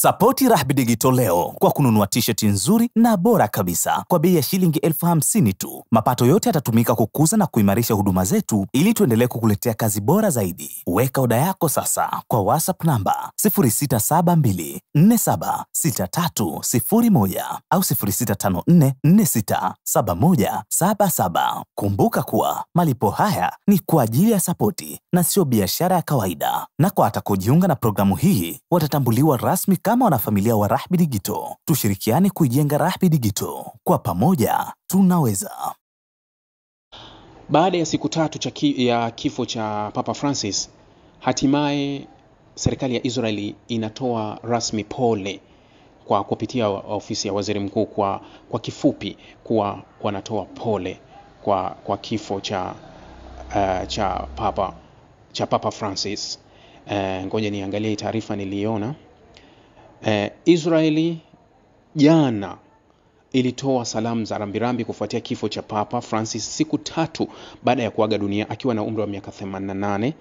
Sapoti Rahby Digital leo kwa kununua t-shirt nzuri na bora kabisa kwa bei ya shilingi 50,000 tu. Mapato yote yatatumika kukuza na kuimarisha huduma zetu ili tuendelee kukuletea kazi bora zaidi. Weka oda yako sasa kwa WhatsApp namba 0672476301 au 0654467177. Kumbuka kuwa malipo haya ni kwa ajili ya sapoti na sio biashara ya kawaida. Na kwa atakaojiunga na programu hii watatambuliwa rasmi kama wanafamilia wa Rahby Digital. Tushirikiane kuijenga Rahby Digital. Kwa pamoja tunaweza. Baada ya siku tatu ya kifo cha Papa Francis, hatimaye serikali ya Israeli inatoa rasmi pole kwa kupitia ofisi ya waziri mkuu kwa kifupi kuwa wanatoa pole kwa kifo cha Papa Francis. Ngoja niangalie taarifa niliona. Israeli jana ilitoa salamu za rambirambi kufuatia kifo cha Papa Francis siku tatu baada ya kuaga dunia akiwa na umri wa miaka 88.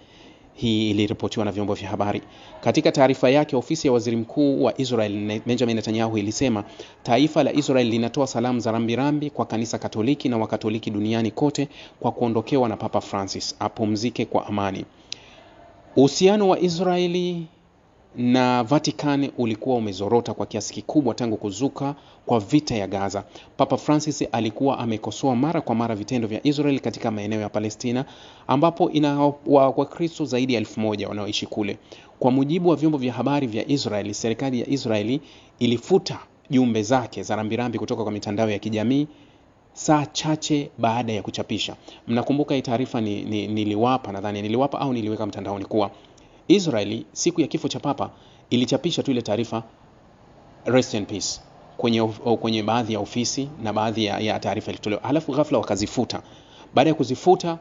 Hii iliripotiwa na vyombo vya habari. Katika taarifa yake, ofisi ya waziri mkuu wa Israel Benjamin Netanyahu ilisema taifa la Israel linatoa salamu za rambirambi kwa kanisa Katoliki na Wakatoliki duniani kote kwa kuondokewa na Papa Francis. Apumzike kwa amani. Uhusiano wa Israeli na Vatican ulikuwa umezorota kwa kiasi kikubwa tangu kuzuka kwa vita ya Gaza. Papa Francis alikuwa amekosoa mara kwa mara vitendo vya Israel katika maeneo ya Palestina ambapo ina Wakristo zaidi ya 1,000 wanaoishi kule. Kwa mujibu wa vyombo vya habari vya Israeli, serikali ya Israeli ilifuta jumbe zake za rambirambi kutoka kwa mitandao ya kijamii saa chache baada ya kuchapisha. Mnakumbuka hii taarifa niliwapa au niliweka mtandaoni kuwa Israeli siku ya kifo cha Papa ilichapisha tu ile taarifa rest in peace kwenye baadhi ya ofisi na baadhi ya taarifa ilitolewa. Halafu ghafla wakazifuta. Baada ya kuzifuta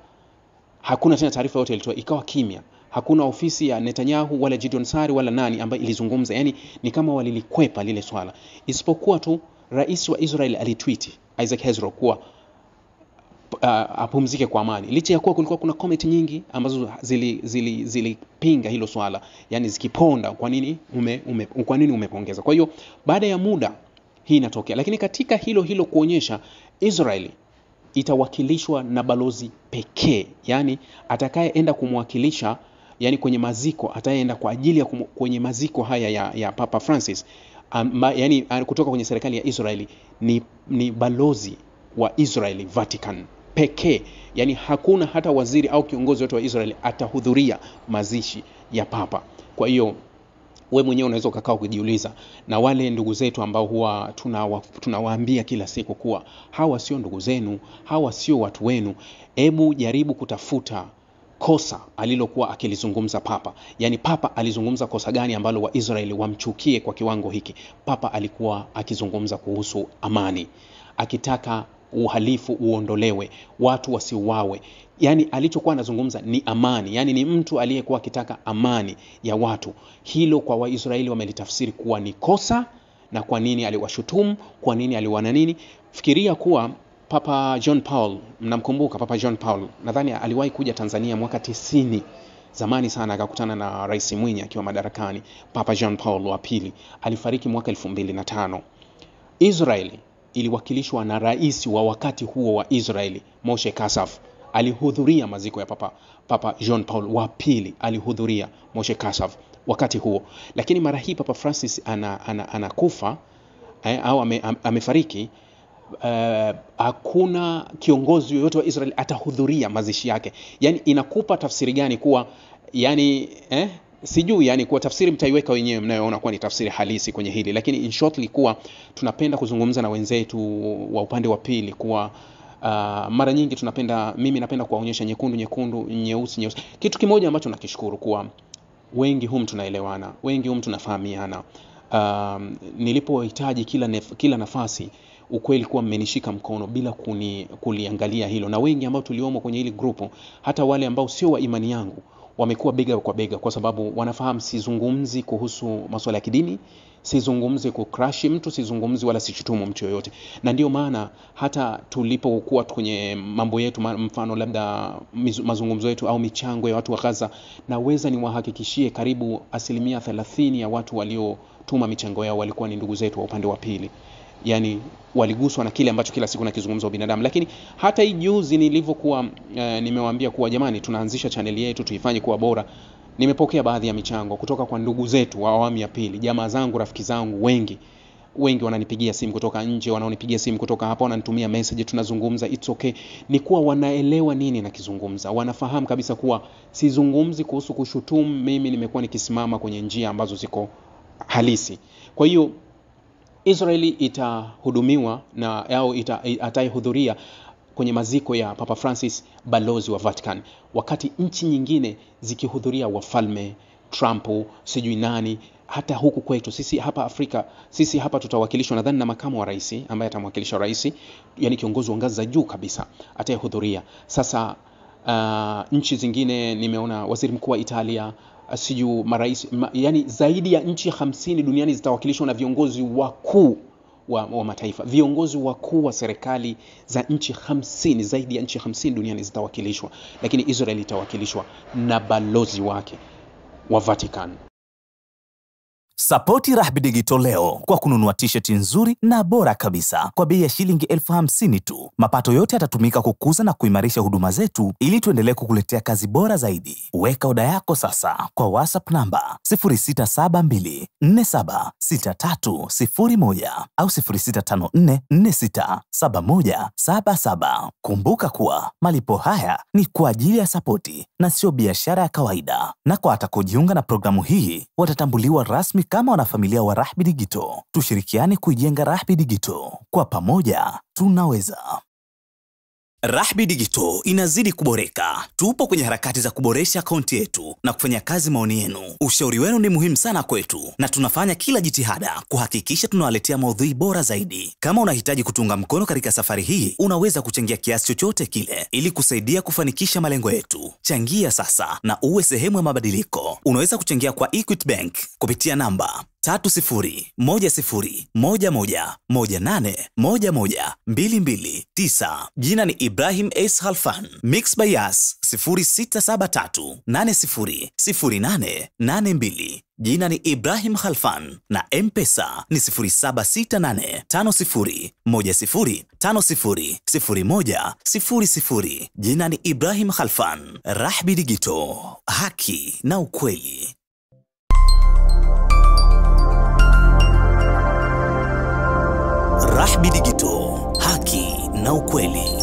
hakuna tena taarifa yote ilitolewa, ikawa kimya. Hakuna ofisi ya Netanyahu wala Gideon Sari wala nani ambaye ilizungumza. Yani ni kama walilikwepa lile swala. Isipokuwa tu rais wa Israel alitweet Isaac Herzog kuwa apumzike kwa amani. Licha ya kuwa kulikuwa kuna comment nyingi ambazo zilipinga hilo swala, yani zikiponda kwa nini umepongeza. Kwa hiyo baada ya muda hii inatokea, lakini katika hilo kuonyesha Israeli itawakilishwa na balozi pekee, yani atakayeenda kumwakilisha, yani kwenye maziko ataenda kwa ajili ya kwenye maziko haya ya Papa Francis, yani kutoka kwenye serikali ya Israeli ni balozi wa Israeli Vatican pekee. Yani hakuna hata waziri au kiongozi wote wa Israeli atahudhuria mazishi ya Papa. Kwa hiyo wewe mwenyewe unaweza ukakaa kujiuliza, na wale ndugu zetu ambao huwa tunawaambia kila siku kuwa hawa sio ndugu zenu, hawa sio watu wenu, hebu jaribu kutafuta kosa alilokuwa akilizungumza Papa. Yani Papa alizungumza kosa gani ambalo wa Israeli wamchukie kwa kiwango hiki? Papa alikuwa akizungumza kuhusu amani, akitaka uhalifu uondolewe, watu wasiuawe. Yani alichokuwa anazungumza ni amani. Yani ni mtu aliyekuwa akitaka amani ya watu. Hilo kwa Waisraeli wamelitafsiri kuwa ni kosa. Na kwa nini aliwashutumu? Kwa nini aliwana nini? Fikiria kuwa Papa John Paul, mnamkumbuka Papa John Paul, nadhani aliwahi kuja Tanzania mwaka 90, zamani sana, akakutana na Rais Mwinyi akiwa madarakani. Papa John Paul wa pili alifariki mwaka 2005. Israeli iliwakilishwa na rais wa wakati huo wa Israeli, Moshe Kasaf. Alihudhuria maziko ya Papa John Paul wa pili, alihudhuria Moshe Kasaf wakati huo. Lakini mara hii Papa Francis anakufa au amefariki. Hakuna kiongozi yoyote wa Israeli atahudhuria mazishi yake. Yani inakupa tafsiri gani kuwa sijui, yani kwa tafsiri mtaiweka wenyewe mnayoona kuwa ni tafsiri halisi kwenye hili, lakini in shortly kuwa tunapenda kuzungumza na wenzetu wa upande wa pili kuwa mara nyingi mimi napenda kuwaonyesha nyekundu, nyeusi. Kitu kimoja ambacho nakishukuru kuwa wengi tunaelewana, wengi tunafahamiana. Nilipohitaji kila nafasi, ukweli kuwa mmenishika mkono bila kuliangalia hilo, na wengi ambao tuliomo kwenye hili grupu, hata wale ambao sio wa imani yangu, wamekuwa bega kwa bega, kwa sababu wanafahamu sizungumzi kuhusu masuala ya kidini, sizungumzi kucrash mtu, sizungumzi wala sichutumu mtu yoyote. Na ndio maana hata tulipokuwa kwenye mambo yetu, mfano labda mazungumzo yetu au michango ya watu wa Gaza, naweza niwahakikishie karibu 30% ya watu waliotuma michango yao walikuwa ni ndugu zetu wa upande wa pili. Yani waliguswa na kile ambacho kila siku nakizungumza binadamu. Lakini hata hii juzi nilivyokuwa nimewaambia kuwa jamani, tunaanzisha channel yetu tuifanye kuwa bora, nimepokea baadhi ya michango kutoka kwa ndugu zetu wa awamu ya pili, jamaa zangu, rafiki zangu wengi wananipigia simu kutoka nje, wanaonipigia simu kutoka hapa, wananitumia message, tunazungumza, it's okay. Ni kuwa wanaelewa nini nakizungumza, wanafahamu kabisa kuwa sizungumzi kuhusu kushutumu, mimi nimekuwa nikisimama kwenye njia ambazo ziko halisi. Kwa hiyo Israeli itahudumiwa na au ataihudhuria kwenye maziko ya Papa Francis, balozi wa Vatican, wakati nchi nyingine zikihudhuria wafalme, Trump, sijui nani. Hata huku kwetu sisi hapa Afrika, sisi hapa tutawakilishwa nadhani na makamu wa rais ambaye atamwakilisha rais, yani kiongozi wa ngazi za juu kabisa atayehudhuria. Sasa nchi zingine nimeona waziri mkuu wa Italia, siju marais, yani zaidi ya nchi 50 duniani zitawakilishwa na viongozi wakuu wa mataifa, viongozi wakuu wa serikali za nchi 50, zaidi ya nchi 50 duniani zitawakilishwa. Lakini Israeli itawakilishwa na balozi wake wa Vatican. Sapoti Rahby Digital leo kwa kununua t-shirt nzuri na bora kabisa kwa bei ya shilingi 50,000 tu. Mapato yote yatatumika kukuza na kuimarisha huduma zetu ili tuendelee kukuletea kazi bora zaidi. Weka oda yako sasa kwa WhatsApp namba 0672476301 au 0654467177. Kumbuka kuwa malipo haya ni kwa ajili ya sapoti na sio biashara ya kawaida. Na kwa atakaojiunga na programu hii watatambuliwa rasmi kama wanafamilia wa Rahby Digital. Tushirikiane kuijenga Rahby Digital. Kwa pamoja tunaweza. Rahby Digital inazidi kuboreka. Tupo kwenye harakati za kuboresha akaunti yetu na kufanya kazi maoni yenu. Ushauri wenu ni muhimu sana kwetu na tunafanya kila jitihada kuhakikisha tunawaletea maudhui bora zaidi. Kama unahitaji kutunga mkono katika safari hii, unaweza kuchangia kiasi chochote kile ili kusaidia kufanikisha malengo yetu. Changia sasa na uwe sehemu ya mabadiliko. Unaweza kuchangia kwa Equity Bank kupitia namba 301518112229. Jina ni Ibrahim S. Khalfan. Mix by Yas 0673800882. Jina ni Ibrahim Khalfan na M-Pesa ni 076850500100. Jina ni Ibrahim Khalfan. Rahby Digital, haki na ukweli. Rahby Digital, haki na ukweli.